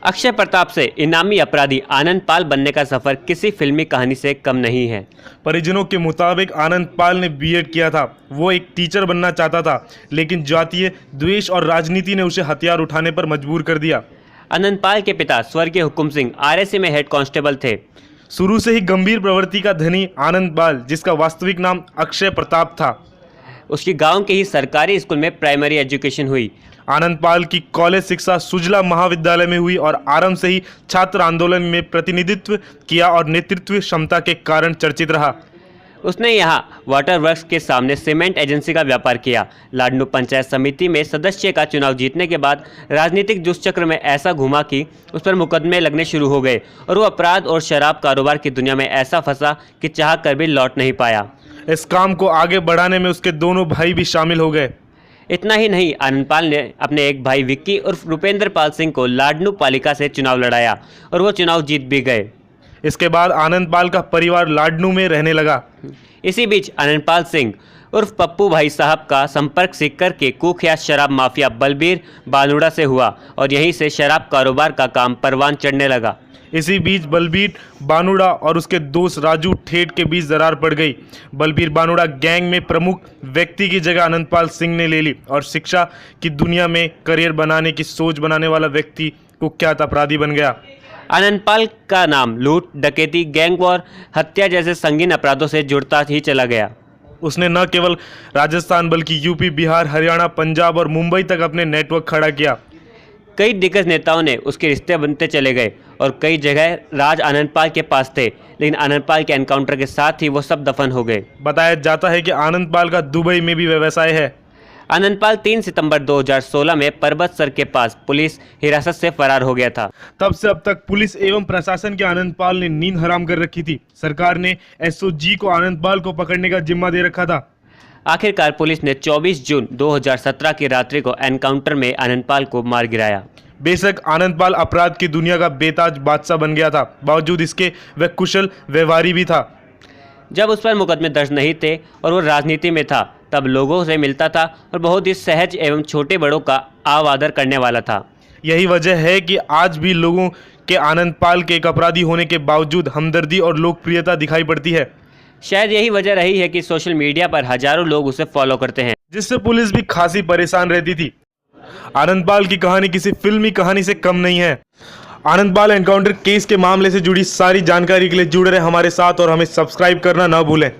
अक्षय प्रताप से इनामी अपराधी आनंद पाल बनने का सफर किसी फिल्मी कहानी से कम नहीं है। परिजनों के मुताबिक आनंद पाल ने बीएड किया था। वो एक टीचर बनना चाहता था, लेकिन जातीय द्वेष और राजनीति ने उसे हथियार उठाने पर मजबूर कर दिया। आनंद पाल के पिता स्वर्गीय हुकुम सिंह आरएसी में हेड कांस्टेबल थे। शुरू से ही गंभीर प्रवृत्ति का धनी आनंद पाल, जिसका वास्तविक नाम अक्षय प्रताप था, उसकी गांव के ही सरकारी स्कूल में प्राइमरी एजुकेशन हुई। आनंद पाल की कॉलेज शिक्षा सुजला महाविद्यालय में हुई और आरंभ से ही छात्र आंदोलन में प्रतिनिधित्व किया और नेतृत्व क्षमता के कारण चर्चित रहा। उसने यहाँ वाटर वर्क्स के सामने सीमेंट एजेंसी का व्यापार किया। लाडनू पंचायत समिति में सदस्य का चुनाव जीतने के बाद राजनीतिक दुष्चक्र में ऐसा घुमा कि उस पर मुकदमे लगने शुरू हो गए और वो अपराध और शराब कारोबार की दुनिया में ऐसा फंसा कि चाह कर भी लौट नहीं पाया। इस काम को आगे बढ़ाने में उसके दोनों भाई भी शामिल हो गए। इतना ही नहीं, आनंद पाल ने अपने एक भाई विक्की उर्फ रुपेंद्र पाल सिंह को लाडनू पालिका से चुनाव लड़ाया और वो चुनाव जीत भी गए। इसके बाद आनंद पाल का परिवार लाडनू में रहने लगा। इसी बीच आनंद पाल सिंह उर्फ पप्पू भाई साहब का संपर्क सीख करके कुख्यात शराब माफिया बलबीर बानुड़ा से हुआ और यहीं से शराब कारोबार का काम परवान चढ़ने लगा। इसी बीच बलबीर बानुड़ा और उसके दोस्त राजू ठेठ के बीच दरार पड़ गई। बलबीर बानुड़ा गैंग में प्रमुख व्यक्ति की जगह आनंदपाल सिंह ने ले ली और शिक्षा की दुनिया में करियर बनाने की सोच बनाने वाला व्यक्ति कुख्यात अपराधी बन गया। आनंद पाल का नाम लूट, डकैती, गैंग वॉर, हत्या जैसे संगीन अपराधों से जुड़ता ही चला गया। उसने न केवल राजस्थान बल्कि यूपी, बिहार, हरियाणा, पंजाब और मुंबई तक अपने नेटवर्क खड़ा किया। कई दिग्गज नेताओं ने उसके रिश्ते बनते चले गए और कई जगह राज आनंद पाल के पास थे, लेकिन आनंद पाल के एनकाउंटर के साथ ही वो सब दफन हो गए। बताया जाता है कि आनंद पाल का दुबई में भी व्यवसाय है। आनंद पाल 3 सितंबर 2016 में पर्वतसर के पास पुलिस हिरासत से फरार हो गया था। तब से अब तक पुलिस एवं प्रशासन के आनंद पाल ने नींद हराम कर रखी थी। सरकार ने एसओजी को आनंद पाल को पकड़ने का जिम्मा दे रखा था। आखिरकार पुलिस ने 24 जून 2017 की रात्रि को एनकाउंटर में आनंद पाल को मार गिराया। बेशक आनंद पाल अपराध की दुनिया का बेताज बादशाह बन गया था, बावजूद इसके वह कुशल व्यवहारी भी था। जब उस पर मुकदमे दर्ज नहीं थे और वो राजनीति में था, तब लोगों से मिलता था और बहुत ही सहज एवं छोटे बड़ों का आदर करने वाला था। यही वजह है कि आज भी लोगों के आनंद पाल के एक अपराधी होने के बावजूद हमदर्दी और लोकप्रियता दिखाई पड़ती है। शायद यही वजह रही है कि सोशल मीडिया पर हजारों लोग उसे फॉलो करते हैं, जिससे पुलिस भी खासी परेशान रहती थी। आनंद पाल की कहानी किसी फिल्मी कहानी से कम नहीं है। आनंद पाल एनकाउंटर केस के मामले से जुड़ी सारी जानकारी के लिए जुड़े रहे हमारे साथ और हमें सब्सक्राइब करना ना भूलें।